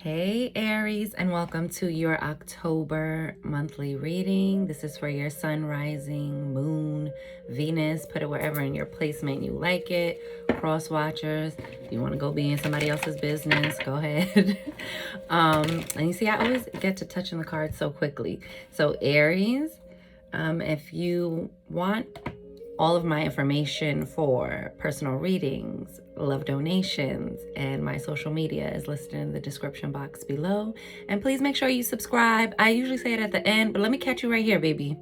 Hey Aries, and welcome to your October monthly reading. This is for your sun, rising, moon, Venus. Put it wherever in your placement you like it. Cross watchers, if you want to go be in somebody else's business, go ahead. And you see, I always get to touch on the cards so quickly. So Aries, if you want all of my information for personal readings, love donations, and my social media is listed in the description box below. And please make sure you subscribe. I usually say it at the end, but let me catch you right here, baby.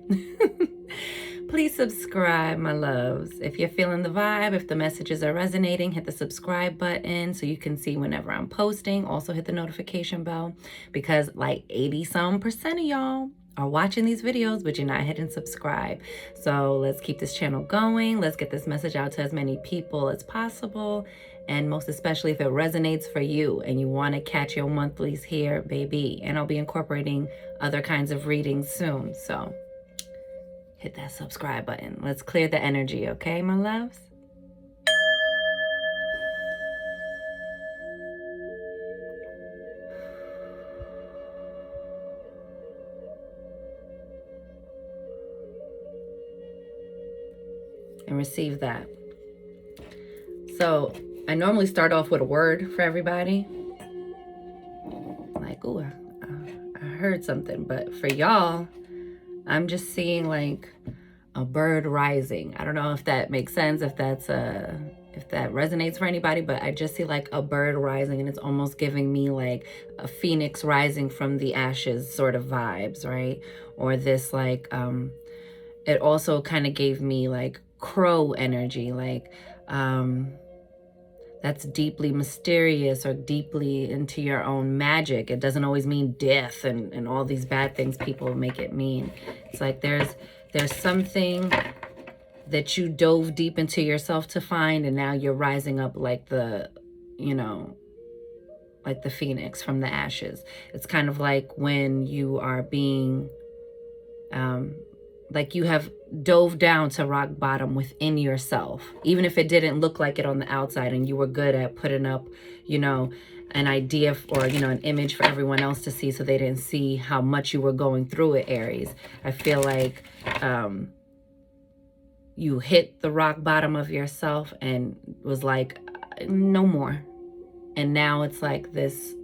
Please subscribe, my loves. If you're feeling the vibe, if the messages are resonating, hit the subscribe button so you can see whenever I'm posting. Also hit the notification bell because like 80% of y'all are watching these videos, but you're not hitting subscribe. So let's keep this channel going. Let's get this message out to as many people as possible. And most especially if it resonates for you and you want to catch your monthlies here, baby. And I'll be incorporating other kinds of readings soon. So hit that subscribe button. Let's clear the energy, okay, my loves? And receive that. So I normally start off with a word for everybody. Like, ooh, I heard something. But for y'all, I'm just seeing like a bird rising. I don't know if that makes sense, if that resonates for anybody, but I just see like a bird rising, and it's almost giving me like a phoenix rising from the ashes sort of vibes, right? Or this like, it also kind of gave me like crow energy, like that's deeply mysterious or deeply into your own magic. It doesn't always mean death and all these bad things people make it mean. It's like there's something that you dove deep into yourself to find, and now you're rising up like the, you know, like the phoenix from the ashes. It's kind of like when you are being like you have dove down to rock bottom within yourself, even if it didn't look like it on the outside, and you were good at putting up, you know, an idea or, you know, an image for everyone else to see so they didn't see how much you were going through it, Aries. I feel like you hit the rock bottom of yourself and was like, no more. And now it's like this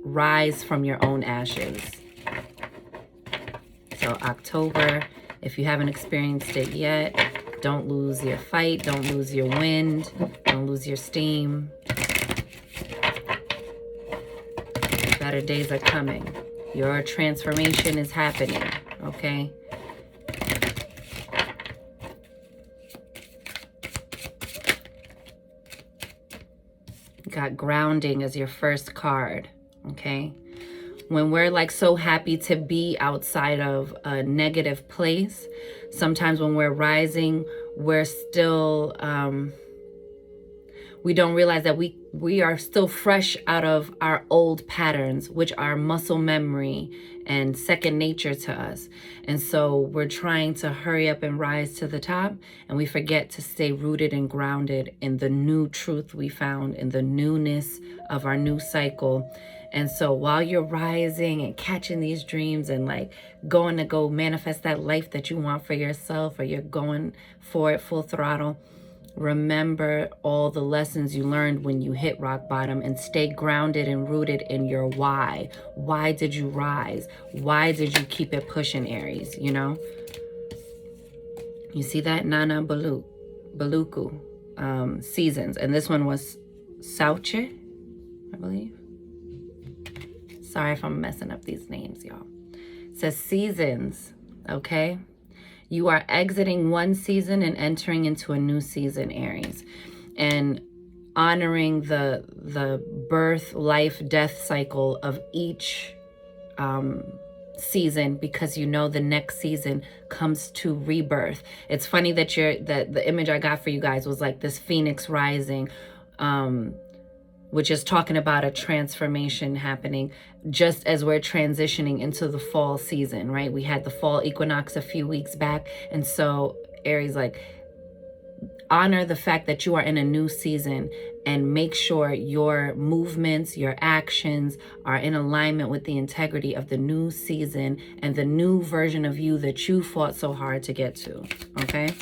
rise from your own ashes. So October, if you haven't experienced it yet, don't lose your fight, don't lose your wind, don't lose your steam. Better days are coming. Your transformation is happening, okay? Got grounding as your first card, okay? When we're like so happy to be outside of a negative place, sometimes when we're rising, we're still, we don't realize that we are still fresh out of our old patterns, which are muscle memory and second nature to us. And so we're trying to hurry up and rise to the top, and we forget to stay rooted and grounded in the new truth we found, in the newness of our new cycle. And so while you're rising and catching these dreams and like going to go manifest that life that you want for yourself, or you're going for it full throttle, remember all the lessons you learned when you hit rock bottom, and stay grounded and rooted in your why. Why did you rise? Why did you keep it pushing, Aries? You know? You see that? Nana Baluku seasons. And this one was Sauche, I believe. Sorry if I'm messing up these names, y'all. It says seasons, okay? You are exiting one season and entering into a new season, Aries. And honoring the birth, life, death cycle of each season, because you know the next season comes to rebirth. It's funny that the image I got for you guys was like this phoenix rising, which is talking about a transformation happening just as we're transitioning into the fall season, right? We had the fall equinox a few weeks back. And so Aries, like, honor the fact that you are in a new season and make sure your movements, your actions are in alignment with the integrity of the new season and the new version of you that you fought so hard to get to, okay?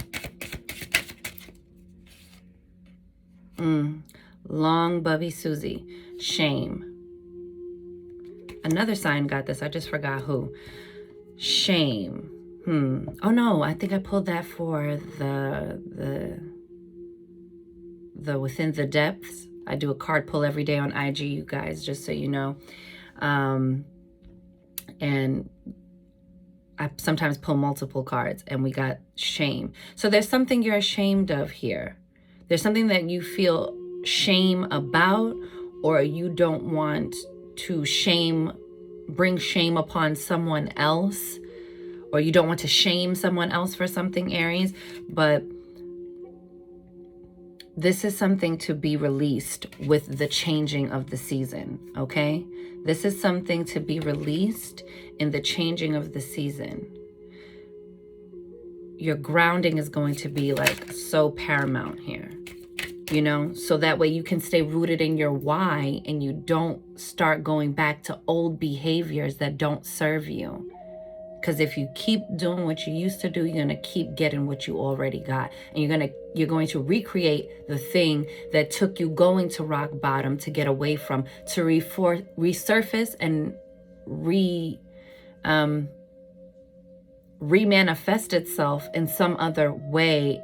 Long Bubby Susie, shame. Another sign got this. I just forgot who. Shame. Oh no, I think I pulled that for the Within the Depths. I do a card pull every day on IG, you guys, just so you know. And I sometimes pull multiple cards, and we got shame. So there's something you're ashamed of here. There's something that you feel shame about, or you don't want to bring shame upon someone else, or you don't want to shame someone else for something, Aries. But this is something to be released with the changing of the season, okay? This is something to be released in the changing of the season. Your grounding is going to be like so paramount here, you know? So that way you can stay rooted in your why and you don't start going back to old behaviors that don't serve you. Because if you keep doing what you used to do, you're going to keep getting what you already got. And you're going to recreate the thing that took you going to rock bottom to get away from, to resurface and remanifest itself in some other way.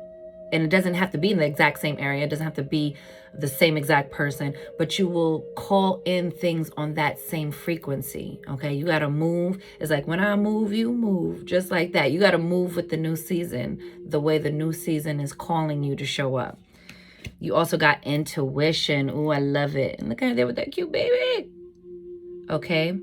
And it doesn't have to be in the exact same area. It doesn't have to be the same exact person, but you will call in things on that same frequency, okay? You got to move. It's like when I move, you move, just like that. You got to move with the new season, the way the new season is calling you to show up. You also got intuition. Ooh, I love it. And look at there with that cute baby. Okay?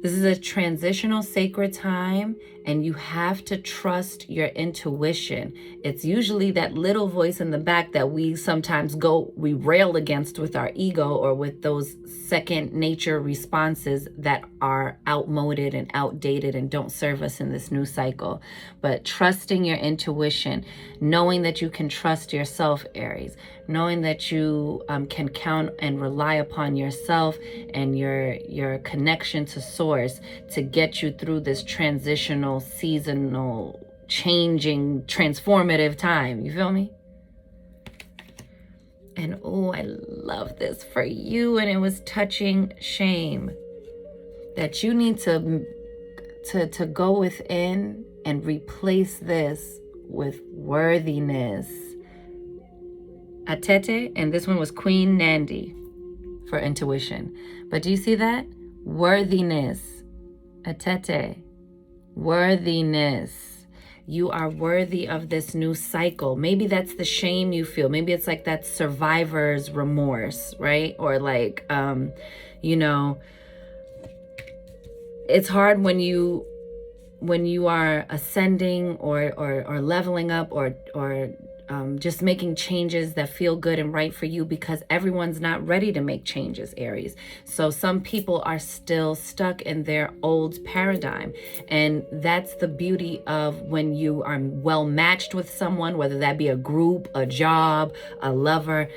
This is a transitional sacred time, and you have to trust your intuition. It's usually that little voice in the back that we sometimes we rail against with our ego, or with those second nature responses that are outmoded and outdated and don't serve us in this new cycle. But trusting your intuition, knowing that you can trust yourself, Aries, knowing that you can count and rely upon yourself and your connection to source to get you through this transitional, seasonal, changing, transformative time. You feel me? And oh, I love this for you. And it was touching shame. That you need to go within and replace this with worthiness. Atete, and this one was Queen Nandi for intuition. But do you see that? Worthiness. Atete. Worthiness. You are worthy of this new cycle. Maybe that's the shame you feel. Maybe it's like that survivor's remorse, right? Or like, you know, it's hard when you are ascending or leveling up or just making changes that feel good and right for you, because everyone's not ready to make changes, Aries. So some people are still stuck in their old paradigm. And that's the beauty of when you are well matched with someone, whether that be a group, a job, a lover,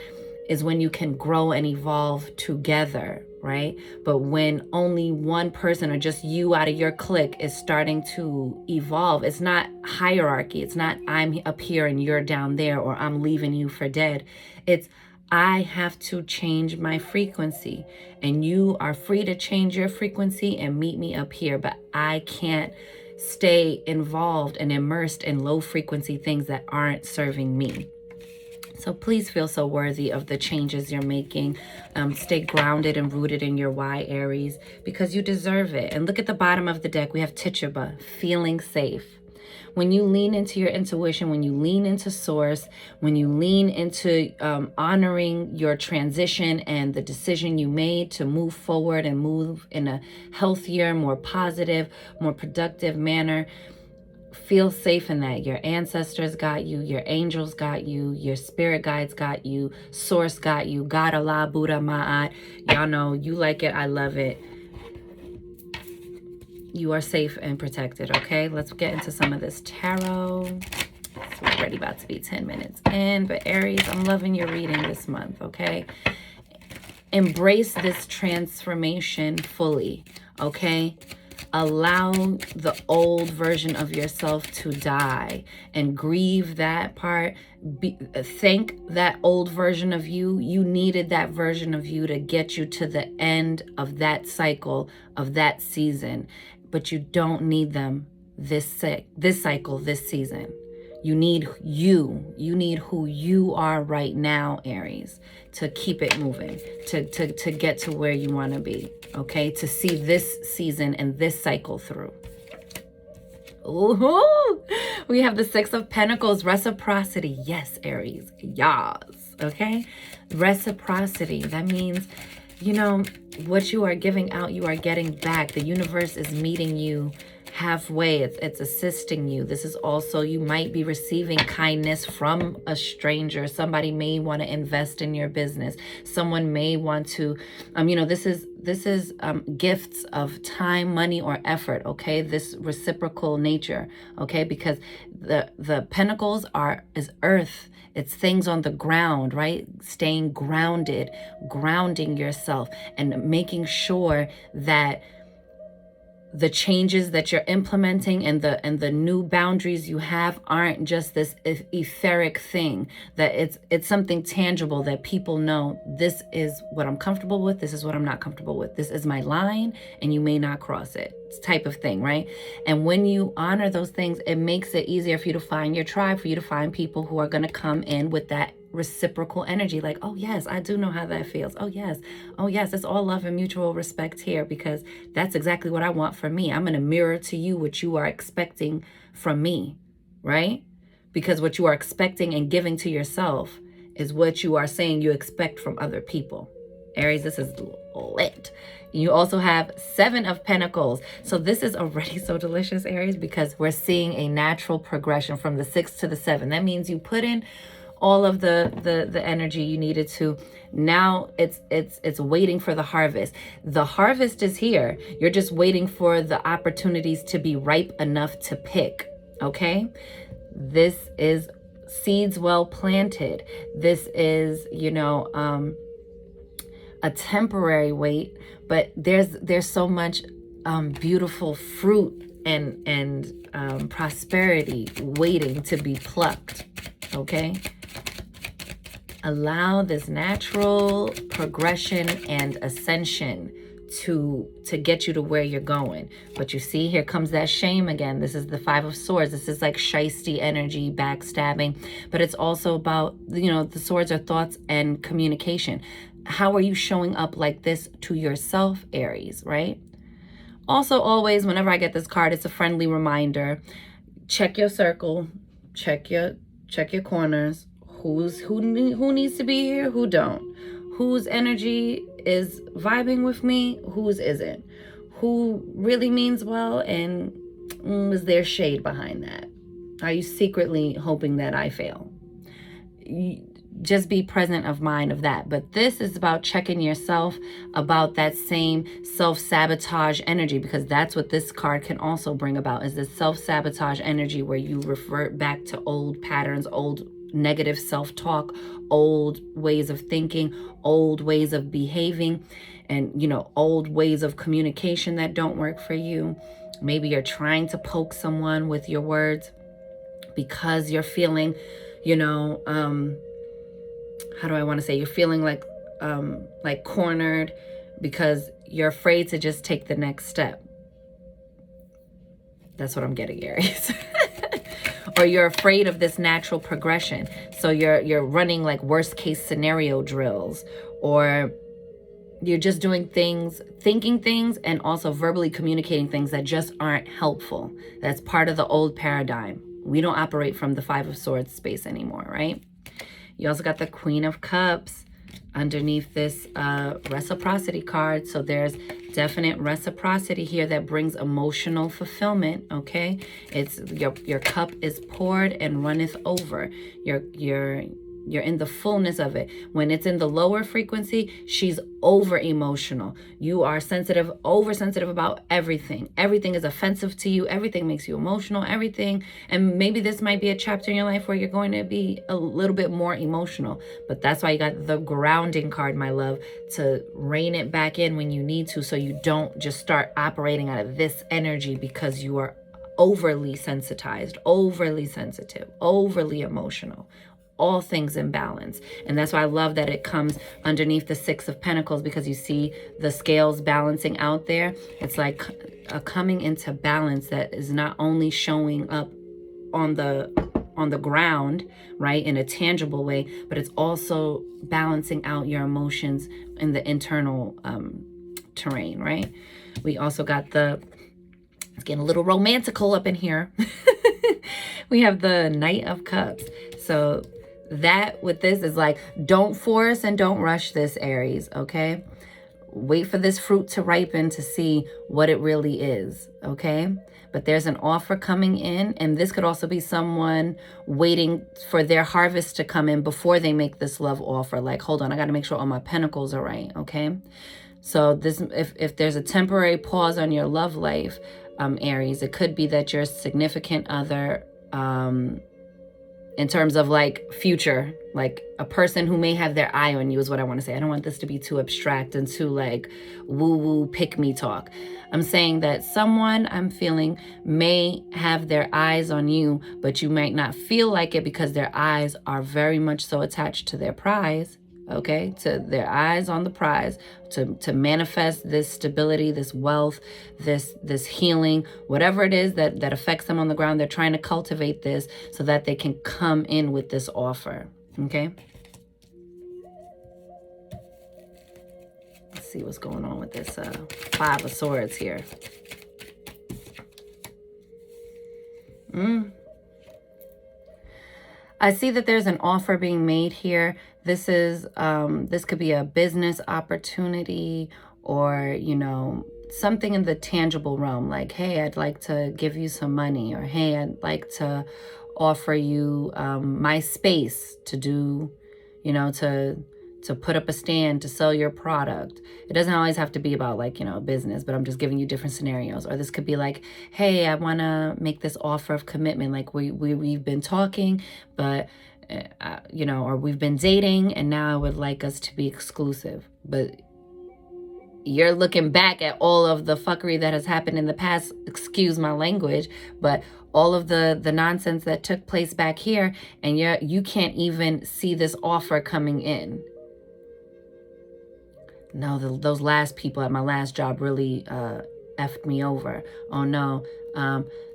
is when you can grow and evolve together, right? But when only one person or just you out of your clique is starting to evolve, it's not hierarchy. It's not I'm up here and you're down there, or I'm leaving you for dead. It's I have to change my frequency, and you are free to change your frequency and meet me up here, but I can't stay involved and immersed in low frequency things that aren't serving me. So please feel so worthy of the changes you're making. Stay grounded and rooted in your why, Aries, because you deserve it. And look at the bottom of the deck. We have Tituba, feeling safe. When you lean into your intuition, when you lean into source, when you lean into honoring your transition and the decision you made to move forward and move in a healthier, more positive, more productive manner, feel safe in that. Your ancestors got you, your angels got you, your spirit guides got you, source got you, God, Allah, Buddha, Ma'at. Y'all know you like it, I love it. You are safe and protected, okay? Let's get into some of this tarot. We're already about to be 10 minutes in. But Aries, I'm loving your reading this month, okay? Embrace this transformation fully, okay? Allow the old version of yourself to die and grieve that part. Thank that old version of you. You needed that version of you to get you to the end of that cycle, of that season. But you don't need them this cycle, this season. You need you. You need who you are right now, Aries, to keep it moving, to get to where you want to be, okay? To see this season and this cycle through. Ooh, we have the Six of Pentacles, reciprocity. Yes, Aries. Yes, okay? Reciprocity. That means, you know, what you are giving out, you are getting back. The universe is meeting you halfway. It's assisting you. This is also, you might be receiving kindness from a stranger. Somebody may want to invest in your business. Someone may want to, you know, this is gifts of time, money, or effort, okay? This reciprocal nature, okay? Because the pentacles is earth. It's things on the ground, right? Staying grounded, grounding yourself, and making sure that the changes that you're implementing and the new boundaries you have aren't just this etheric thing, that it's something tangible that people know, this is what I'm comfortable with, this is what I'm not comfortable with, this is my line and you may not cross it, type of thing, right? And when you honor those things, it makes it easier for you to find your tribe, for you to find people who are going to come in with that reciprocal energy, like, oh yes, I do know how that feels. Oh yes, it's all love and mutual respect here, because that's exactly what I want for me. I'm going to mirror to you what you are expecting from me, right? Because what you are expecting and giving to yourself is what you are saying you expect from other people. Aries, this is lit. You also have Seven of Pentacles. So this is already so delicious, Aries, because we're seeing a natural progression from the 6 to the 7. That means you put in all of the energy you needed to. Now it's waiting for the harvest. The harvest is here. You're just waiting for the opportunities to be ripe enough to pick, okay? This is seeds well planted. This is, you know, a temporary wait, but there's so much beautiful fruit and prosperity waiting to be plucked, okay? Allow this natural progression and ascension to get you to where you're going. But you see, here comes that shame again. This is the Five of Swords. This is like shisty energy, backstabbing, but it's also about, you know, the swords are thoughts and communication. How are you showing up like this to yourself, Aries, right? Also, always, whenever I get this card, it's a friendly reminder. Check your circle, check your corners. Who needs to be here, who don't, whose energy is vibing with me, whose isn't, who really means well, and is there shade behind that? Are you secretly hoping that I fail? Just be present of mind of that. But this is about checking yourself, about that same self-sabotage energy, because that's what this card can also bring about, is this self-sabotage energy where you revert back to old patterns, old negative self-talk, old ways of thinking, old ways of behaving, and, you know, old ways of communication that don't work for you. Maybe you're trying to poke someone with your words because you're feeling, you know, how do I want to say, you're feeling like cornered because you're afraid to just take the next step. That's what I'm getting, Aries. Or you're afraid of this natural progression. So you're running like worst case scenario drills, or you're just doing things, thinking things, and also verbally communicating things that just aren't helpful. That's part of the old paradigm. We don't operate from the Five of Swords space anymore, right? You also got the Queen of Cups underneath this reciprocity card. So there's definite reciprocity here that brings emotional fulfillment, okay? It's your cup is poured and runneth over. You're You're in the fullness of it. When it's in the lower frequency, she's over emotional. You are sensitive, oversensitive about everything. Everything is offensive to you. Everything makes you emotional, everything. And maybe this might be a chapter in your life where you're going to be a little bit more emotional. But that's why you got the grounding card, my love, to rein it back in when you need to, so you don't just start operating out of this energy because you are overly sensitized, overly sensitive, overly emotional. All things in balance. And that's why I love that it comes underneath the Six of Pentacles, because you see the scales balancing out there. It's like a coming into balance that is not only showing up on the ground, right, in a tangible way, but it's also balancing out your emotions in the internal terrain, right? We also got it's getting a little romantical up in here. We have the Knight of Cups. So that with this is like, don't force and don't rush this, Aries, okay? Wait for this fruit to ripen to see what it really is, okay? But there's an offer coming in, and this could also be someone waiting for their harvest to come in before they make this love offer. Like, hold on, I got to make sure all my pentacles are right, okay? So this, if there's a temporary pause on your love life, Aries, it could be that your significant other, in terms of like future, like a person who may have their eye on you is what I want to say. I don't want this to be too abstract and too like woo-woo pick me talk. I'm saying that someone I'm feeling may have their eyes on you, but you might not feel like it because their eyes are very much so attached to their prize. Okay, to their eyes on the prize, to manifest this stability, this wealth, this healing, whatever it is that affects them on the ground. They're trying to cultivate this so that they can come in with this offer. Okay, let's see what's going on with this Five of Swords here. I see that there's an offer being made here. This is, this could be a business opportunity, or, you know, something in the tangible realm. Like, hey, I'd like to give you some money, or hey, I'd like to offer you my space to do, you know, to put up a stand, to sell your product. It doesn't always have to be about like, you know, business, but I'm just giving you different scenarios. Or this could be like, hey, I want to make this offer of commitment. Like we've been talking, but, you know, or we've been dating and now I would like us to be exclusive. But you're looking back at all of the fuckery that has happened in the past, excuse my language, but all of the nonsense that took place back here, and you can't even see this offer coming in. No, those last people at my last job really effed me over. Oh no,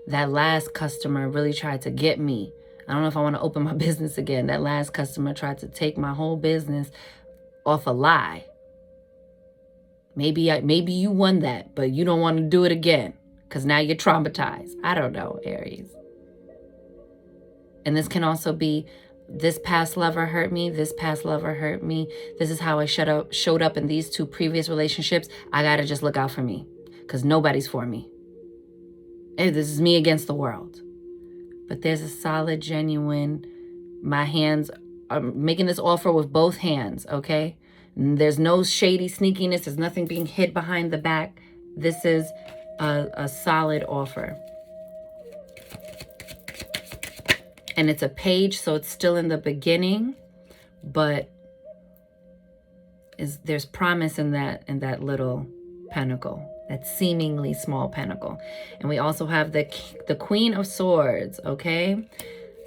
that last customer really tried to get me. I don't know if I want to open my business again. That last customer tried to take my whole business off a lie. Maybe you won that, but you don't want to do it again because now you're traumatized. I don't know, Aries. And this can also be, this past lover hurt me. This past lover hurt me. This is how I showed up in these two previous relationships. I got to just look out for me because nobody's for me. Hey, this is me against the world. But there's a solid, genuine, my hands are making this offer with both hands, okay? There's no shady sneakiness. There's nothing being hid behind the back. This is a solid offer. And it's a page, so it's still in the beginning, but there's promise in that little pentacle, that seemingly small pentacle. And we also have the Queen of Swords, okay?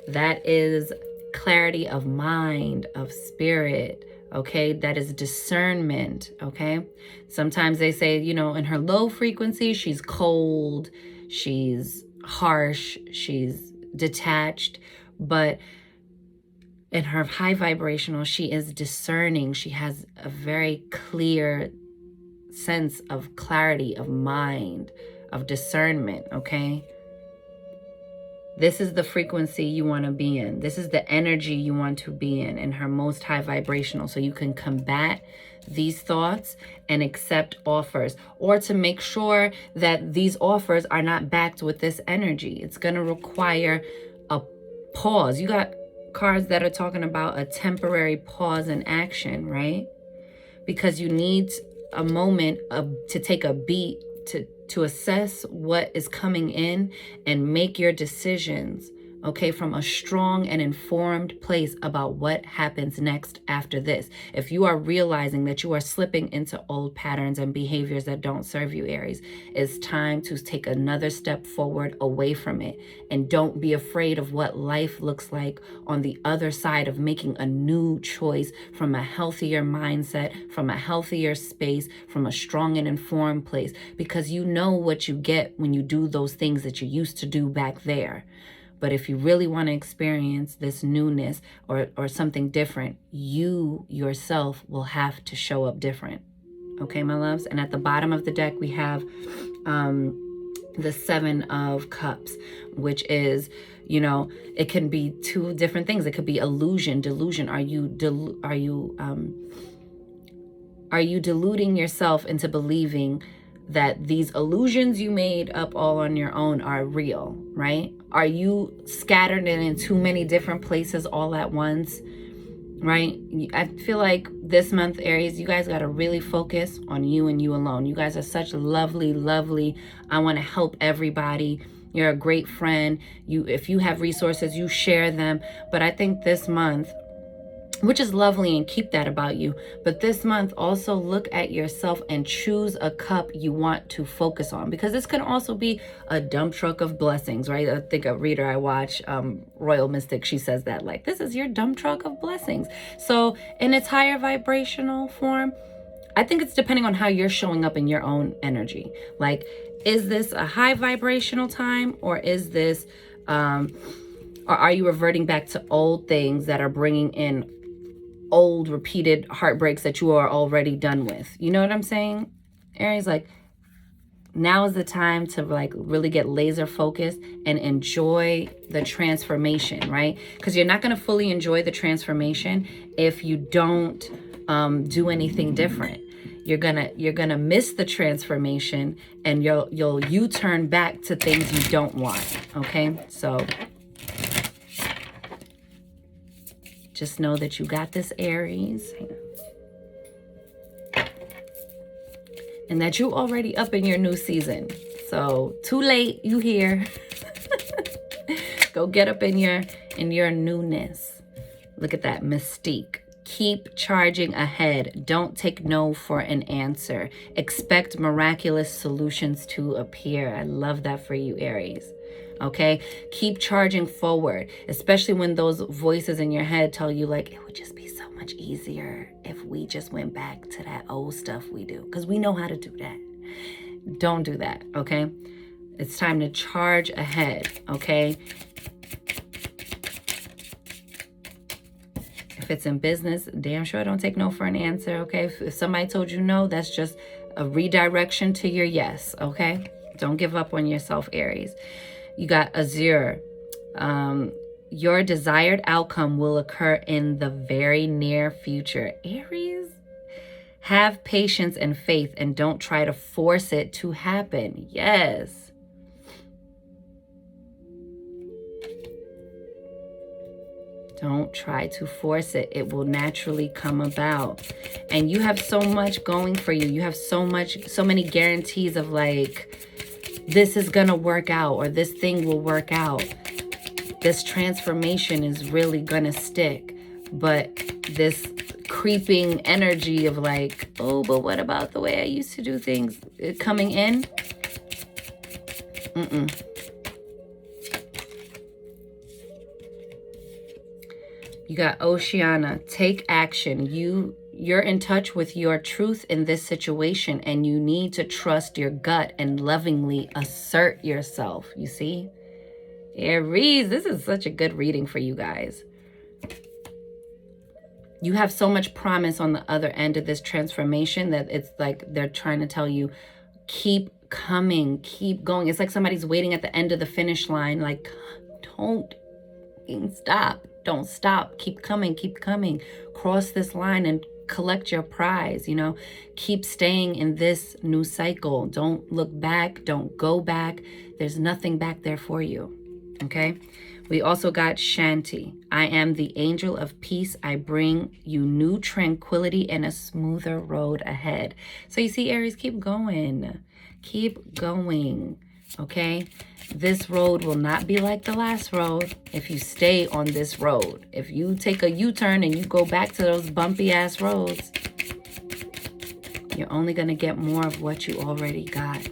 That is clarity of mind, of spirit, okay? That is discernment, okay? Sometimes they say, you know, in her low frequency, she's cold, she's harsh, she's detached, but in her high vibrational, she is discerning. She has a very clear sense of clarity of mind, of discernment, okay? This is the frequency you want to be in. This is the energy you want to be in her most high vibrational, so you can combat these thoughts and accept offers, or to make sure that these offers are not backed with this energy. It's going to require a pause. You got cards that are talking about a temporary pause in action, right? Because you need a moment to take a beat to assess what is coming in and make your decisions, okay, from a strong and informed place about what happens next after this. If you are realizing that you are slipping into old patterns and behaviors that don't serve you, Aries, it's time to take another step forward away from it. And don't be afraid of what life looks like on the other side of making a new choice from a healthier mindset, from a healthier space, from a strong and informed place, because you know what you get when you do those things that you used to do back there. But if you really want to experience this newness or something different, you yourself will have to show up different. Okay, my loves? And at the bottom of the deck, we have the Seven of Cups, which is, you know, it can be two different things. It could be illusion, delusion. Are you deluding yourself into believing that these illusions you made up all on your own are real, right? Are you scattered in too many different places all at once, right? I feel like this month, Aries, you guys got to really focus on you and you alone. You guys are such lovely, lovely. I want to help everybody. You're a great friend. If you have resources, you share them. But I think this month, which is lovely, and keep that about you. But this month, also look at yourself and choose a cup you want to focus on, because this can also be a dump truck of blessings, right? I think a reader I watch, Royal Mystic, she says that, like, this is your dump truck of blessings. So in its higher vibrational form, I think it's depending on how you're showing up in your own energy. Like, is this a high vibrational time, or is this, or are you reverting back to old things that are bringing in old repeated heartbreaks that you are already done with? You know what I'm saying, Aries? Like, now is the time to like really get laser focused and enjoy the transformation, right? Because you're not going to fully enjoy the transformation if you don't do anything different. You're gonna miss the transformation, and you'll U-turn back to things you don't want. Okay, so just know that you got this, Aries. And that you already up in your new season. So too late, you here. Go get up in your newness. Look at that mystique. Keep charging ahead. Don't take no for an answer. Expect miraculous solutions to appear. I love that for you, Aries. Okay, keep charging forward, especially when those voices in your head tell you, like, it would just be so much easier if we just went back to that old stuff we do, because we know how to do that. Don't do that, okay? It's time to charge ahead, okay? If it's in business, damn sure don't take no for an answer, okay? If somebody told you no, that's just a redirection to your yes, okay? Don't give up on yourself, Aries. You got Azure. Your desired outcome will occur in the very near future. Aries, have patience and faith, and don't try to force it to happen. Yes. Don't try to force it. It will naturally come about. And you have so much going for you. You have so many guarantees of, like, this is gonna work out, or this thing will work out. This transformation is really gonna stick. But this creeping energy of like, oh, but what about the way I used to do things, coming in? You got Oceana. Take action. You're in touch with your truth in this situation, and you need to trust your gut and lovingly assert yourself. You see? Aries, this is such a good reading for you guys. You have so much promise on the other end of this transformation that it's like they're trying to tell you, keep coming, keep going. It's like somebody's waiting at the end of the finish line, like, don't stop. Don't stop. Keep coming. Keep coming. Cross this line and collect your prize, you know. Keep staying in this new cycle. Don't look back. Don't go back. There's nothing back there for you. Okay? We also got Shanti. I am the angel of peace. I bring you new tranquility and a smoother road ahead. So you see, Aries, keep going. Keep going, okay? This road will not be like the last road if you stay on this road. If you take a U-turn and you go back to those bumpy-ass roads, you're only going to get more of what you already got.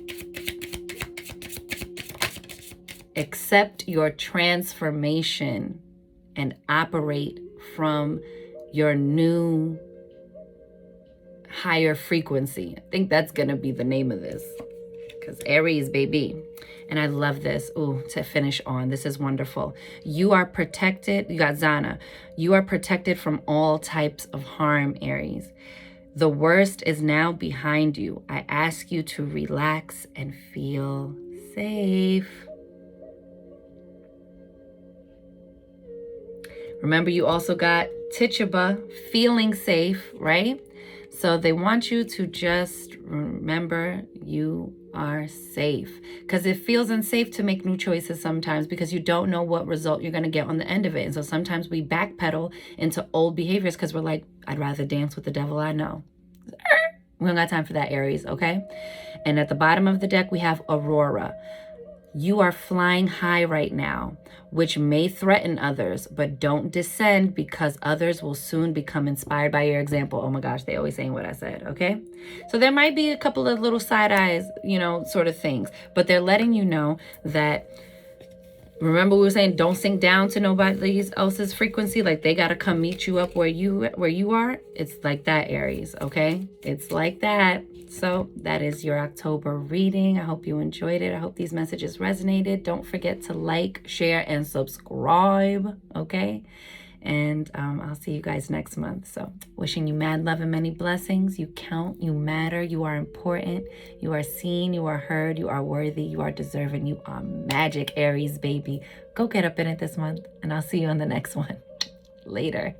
Accept your transformation and operate from your new higher frequency. I think that's going to be the name of this, because Aries, baby. And I love this. Ooh, to finish on. This is wonderful. You are protected. You got Zana. You are protected from all types of harm, Aries. The worst is now behind you. I ask you to relax and feel safe. Remember, you also got Tituba, feeling safe, right? So they want you to just remember you are safe, because it feels unsafe to make new choices sometimes because you don't know what result you're going to get on the end of it. And so sometimes we backpedal into old behaviors because we're like, I'd rather dance with the devil I know. We don't got time for that, Aries, okay? And at the bottom of the deck, we have Aurora. You are flying high right now, which may threaten others, but don't descend because others will soon become inspired by your example. Oh my gosh, they always saying what I said, okay? So there might be a couple of little side eyes, you know, sort of things, but they're letting you know that, remember we were saying don't sink down to nobody else's frequency, like they got to come meet you up where you are. It's like that, Aries, okay? It's like that. So that is your October reading. I hope you enjoyed it. I hope these messages resonated. Don't forget to like, share, and subscribe, okay? And I'll see you guys next month. So wishing you mad love and many blessings. You count, you matter, you are important, you are seen, you are heard, you are worthy, you are deserving, you are magic, Aries, baby. Go get up in it this month, and I'll see you on the next one. Later.